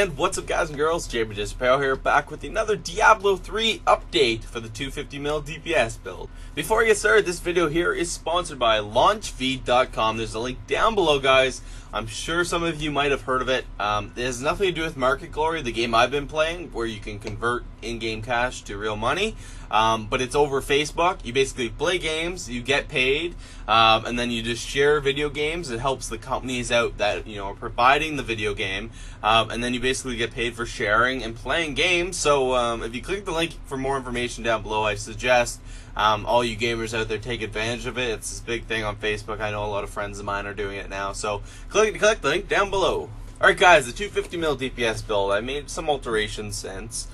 And what's up, guys and girls? JBJSPAO here, back with another Diablo 3 update for the 250M DPS build. Before I get started, this video here is sponsored by launchfeed.com. There's a link down below, guys. I'm sure some of you might have heard of it. It has nothing to do with Market Glory, the game I've been playing, where you can convert in-game cash to real money. But it's over Facebook. You basically play games, you get paid, and then you just share video games. It helps the companies out that are providing the video game, and then you basically get paid for sharing and playing games. So if you click the link for more information down below, I suggest all you gamers out there take advantage of it. It's this big thing on Facebook. I know a lot of friends of mine are doing it now. So click the link down below. Alright guys, the 250M DPS build, I made some alterations since,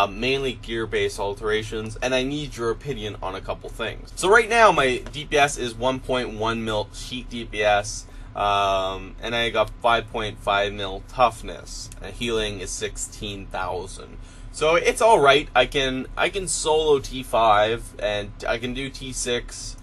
mainly gear-based alterations, and I need your opinion on a couple things. So right now my DPS is 1.1 mil sheet DPS, and I got 5.5 mil toughness, and healing is 16,000. So it's alright. I can solo T5 and I can do T6,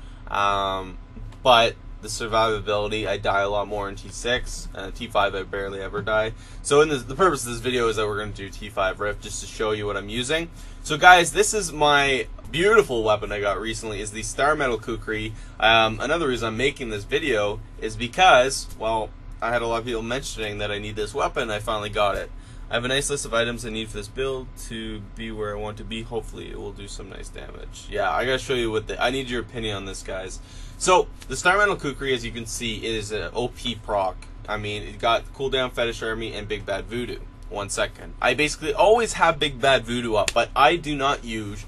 but the survivability, I die a lot more in T6. T5 I barely ever die. So the purpose of this video is that we're going to do T5 Rift just to show you what I'm using. So guys, this is my beautiful weapon I got recently, is the Starmetal Kukri. Another reason I'm making this video is because, well, I had a lot of people mentioning that I need this weapon. I finally got it. I have a nice list of items I need for this build to be where I want to be. Hopefully it will do some nice damage. Yeah, I gotta show you I need your opinion on this, guys. So, the Starmetal Kukri, as you can see, is an OP proc. I mean, it got cooldown, fetish army, and big bad voodoo. 1 second. I basically always have big bad voodoo up, but I do not use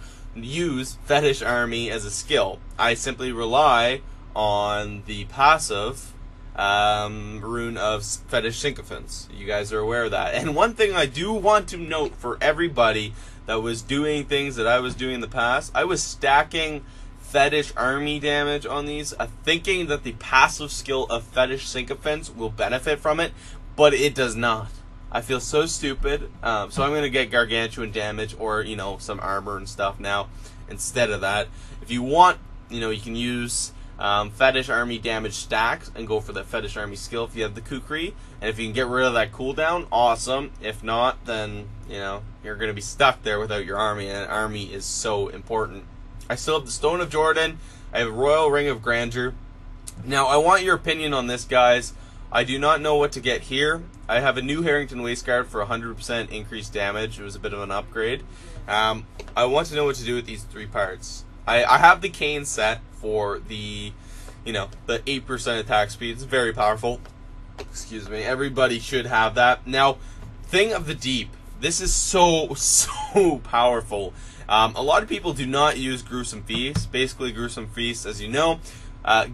fetish army as a skill. I simply rely on the passive rune of fetish sycophants. You guys are aware of that. And one thing I do want to note for everybody that was doing things that I was doing in the past, I was stacking fetish army damage on these, thinking that the passive skill of fetish sycophants will benefit from it, but it does not. I feel so stupid. So I'm going to get gargantuan damage or, some armor and stuff now instead of that. If you want, you can use fetish army damage stacks and go for the fetish army skill if you have the Kukri, and if you can get rid of that cooldown, awesome. If not, then you're gonna be stuck there without your army, and an army is so important. I still have the Stone of Jordan. I have Royal Ring of Grandeur. Now I want your opinion on this, guys. I do not know what to get here. I have a new Harrington Waistguard for 100% increased damage. It was a bit of an upgrade. I want to know what to do with these 3 parts. I have the cane set for the, the 8% attack speed. It's very powerful. Excuse me. Everybody should have that. Now, Thing of the Deep. This is so powerful. A lot of people do not use Gruesome Feast. Basically, Gruesome Feast, as you know,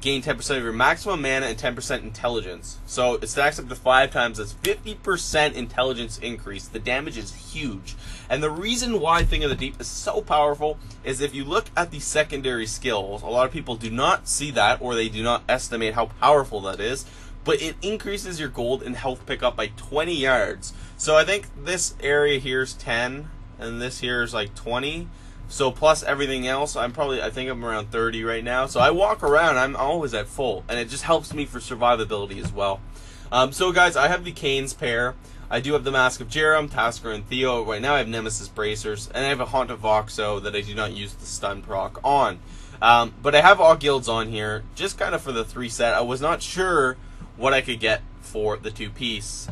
gain 10% of your maximum mana and 10% intelligence. So it stacks up to 5 times. That's 50% intelligence increase. The damage is huge. And the reason why Thing of the Deep is so powerful is if you look at the secondary skills, a lot of people do not see that, or they do not estimate how powerful that is, but it increases your gold and health pickup by 20 yards. So I think this area here is 10, and this here is like 20. So plus everything else, I think I'm around 30 right now. So I walk around, I'm always at full, and it just helps me for survivability as well. So guys, I have the Canes pair. I do have the Mask of Jerem, Tasker, and Theo. Right now I have Nemesis Bracers, and I have a Haunt of Voxo that I do not use the stun proc on. But I have all guilds on here, just kind of for the 3 set. I was not sure what I could get for the 2-piece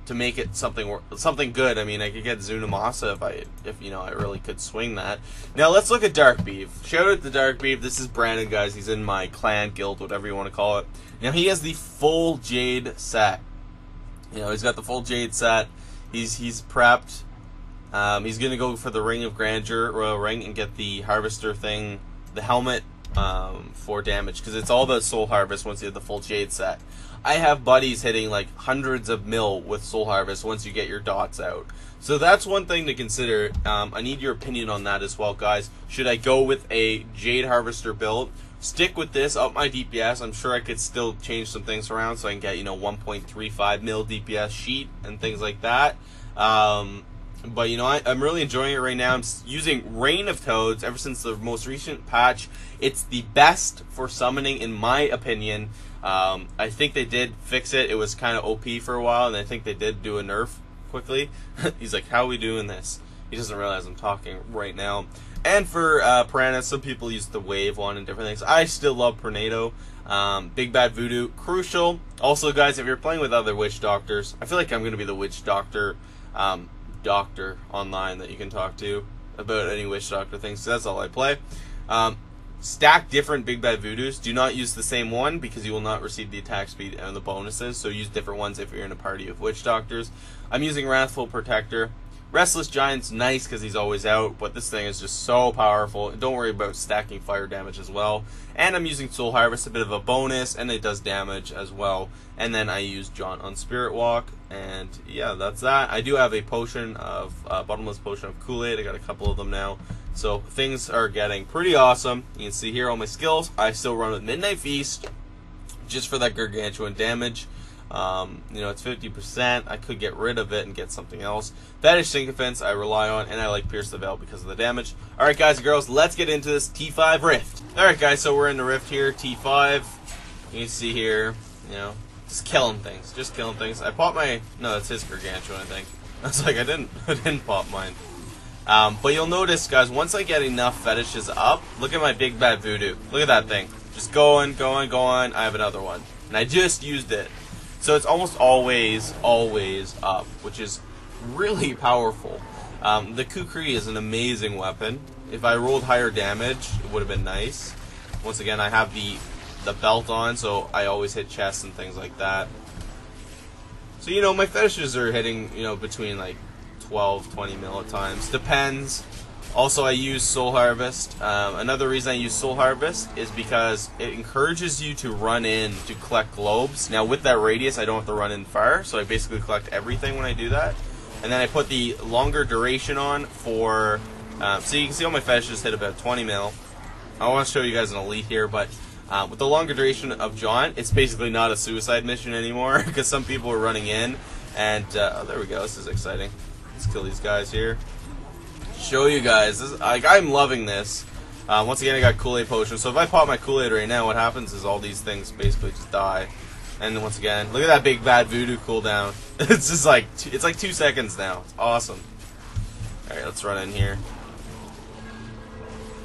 to make it something good. I mean, I could get Zunamasa if I really could swing that. Now let's look at Dark Beef. Shout out to Dark Beef. This is Brandon, guys. He's in my clan guild, whatever you want to call it. Now he has the full Jade set. He's got the full Jade set. He's prepped. He's gonna go for the Ring of Grandeur, Royal Ring, and get the Harvester thing, the helmet, for damage, because it's all about Soul Harvest once you have the full Jade set. I have buddies hitting like hundreds of mil with Soul Harvest once you get your dots out. So that's one thing to consider. I need your opinion on that as well, guys. Should I go with a Jade Harvester build? Stick with this, up my DPS. I'm sure I could still change some things around so I can get, 1.35 mil DPS sheet and things like that. But, I'm really enjoying it right now. I'm using Reign of Toads ever since the most recent patch. It's the best for summoning, in my opinion. I think they did fix it. It was kind of OP for a while, and I think they did do a nerf quickly. He's like, how are we doing this? He doesn't realize I'm talking right now. And for Piranha, some people use the wave one and different things. I still love Tornado. Big Bad Voodoo, crucial. Also, guys, if you're playing with other witch doctors, I feel like I'm going to be the witch doctor online that you can talk to about any witch doctor things. So that's all I play. Stack different Big Bad Voodoos. Do not use the same one because you will not receive the attack speed and the bonuses. So use different ones if you're in a party of witch doctors. I'm using Wrathful Protector. Restless Giant's nice because he's always out, but this thing is just so powerful. Don't worry about stacking fire damage as well. And I'm using Soul Harvest, a bit of a bonus, and it does damage as well. And then I use John on Spirit Walk, and yeah, that's that. I do have a potion of bottomless potion of Kool-Aid. I got a couple of them now, so things are getting pretty awesome. You can see here all my skills. I still run with Midnight Feast just for that gargantuan damage. You know, it's 50%. I could get rid of it and get something else. Fetish sycophants I rely on, and I like Pierce the Veil because of the damage. Alright guys and girls, let's get into this T5 Rift. Alright guys, so we're in the Rift here, T5. You can see here, you know, just killing things. Just killing things. I popped my... No, that's his gargantuan, I think. I was like, I didn't pop mine. But you'll notice, guys, once I get enough fetishes up, look at my Big Bad Voodoo. Look at that thing. Just going, going, going. I have another one. And I just used it. So it's almost always up, which is really powerful. The Kukri is an amazing weapon. If I rolled higher damage, it would have been nice. Once again, I have the belt on, so I always hit chests and things like that. So, you know, my fetishes are hitting, you know, between like 12, 20 mil at times. Depends. Also, I use Soul Harvest. Another reason I use Soul Harvest is because it encourages you to run in to collect globes. Now, with that radius, I don't have to run in far, so I basically collect everything when I do that. And then I put the longer duration on for... so you can see all my fetishes hit about 20 mil. I want to show you guys an elite here, but with the longer duration of John, it's basically not a suicide mission anymore, because some people are running in, and... oh, there we go. This is exciting. Let's kill these guys here. Show you guys. This, like, I'm loving this. Once again, I got Kool-Aid potion. So if I pop my Kool-Aid right now, what happens is all these things basically just die. And then once again, look at that Big Bad Voodoo cooldown. It's just like it's like 2 seconds now. It's awesome. All right, let's run in here.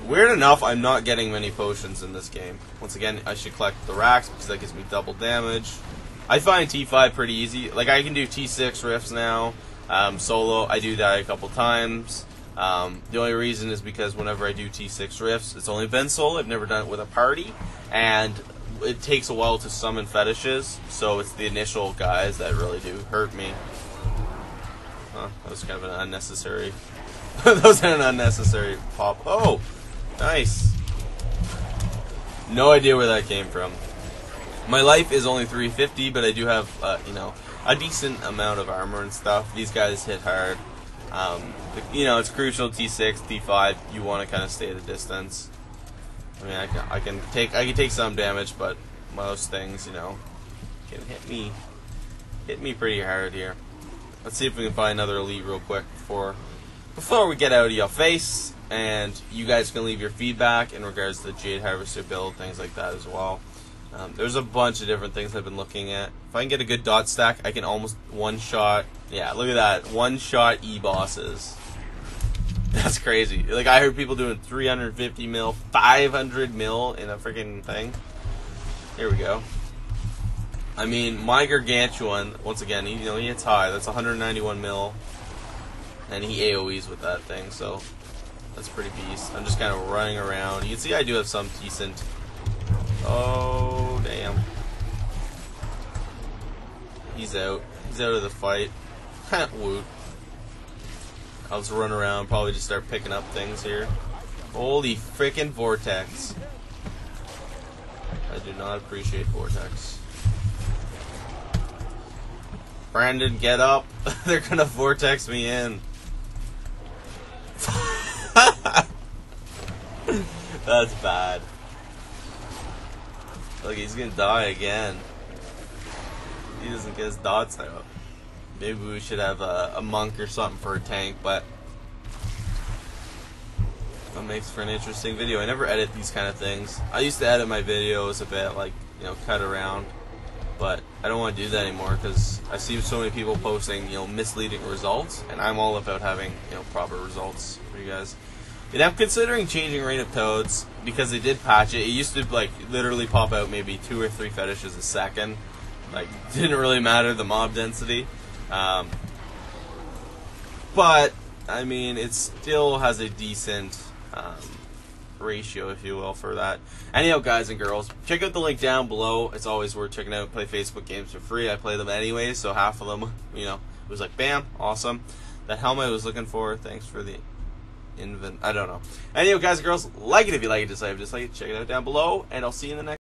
Weird enough, I'm not getting many potions in this game. Once again, I should collect the racks because that gives me double damage. I find T5 pretty easy. Like, I can do T6 rifts now. Solo, I do that a couple times. The only reason is because whenever I do T6 rifts, it's only been solo. I've never done it with a party, and it takes a while to summon fetishes, so it's the initial guys that really do hurt me. Huh, that was kind of an unnecessary... that was an unnecessary pop. Oh! Nice! No idea where that came from. My life is only 350, but I do have, you know, a decent amount of armor and stuff. These guys hit hard. You know, it's crucial. T6, T5. You want to kind of stay at a distance. I mean, I can take some damage, but most things, you know, can hit me pretty hard here. Let's see if we can find another elite real quick before we get out of your face, and you guys can leave your feedback in regards to the Jade Harvester build, things like that as well. There's a bunch of different things I've been looking at. If I can get a good dot stack, I can almost one-shot... Yeah, look at that. One-shot E-bosses. That's crazy. Like, I heard people doing 350 mil, 500 mil in a freaking thing. Here we go. I mean, my gargantuan, once again, he hits high. That's 191 mil. And he AoEs with that thing, so that's pretty beast. I'm just kind of running around. You can see I do have some decent... Oh, damn. He's out. He's out of the fight. Woot. I'll just run around, probably just start picking up things here. Holy frickin' Vortex. I do not appreciate Vortex. Brandon, get up. They're gonna Vortex me in. That's bad. Look, he's gonna die again. He doesn't get his dots out. Maybe we should have a monk or something for a tank, but that makes for an interesting video. I never edit these kind of things. I used to edit my videos a bit, like, you know, cut around. But I don't want to do that anymore because I see so many people posting, misleading results, and I'm all about having, proper results for you guys. And I'm considering changing Reign of Toads because they did patch it. It used to literally pop out maybe 2 or 3 fetishes a second. Didn't really matter the mob density. But I mean, it still has a decent ratio, if you will, for that. Anyhow, guys and girls, check out the link down below. It's always worth checking out. Play Facebook games for free. I play them anyway, so half of them, it was like, bam, awesome. That helmet I was looking for. Thanks for the I don't know. Anyhow, guys and girls, like it if you like it, dislike it, check it out down below, and I'll see you in the next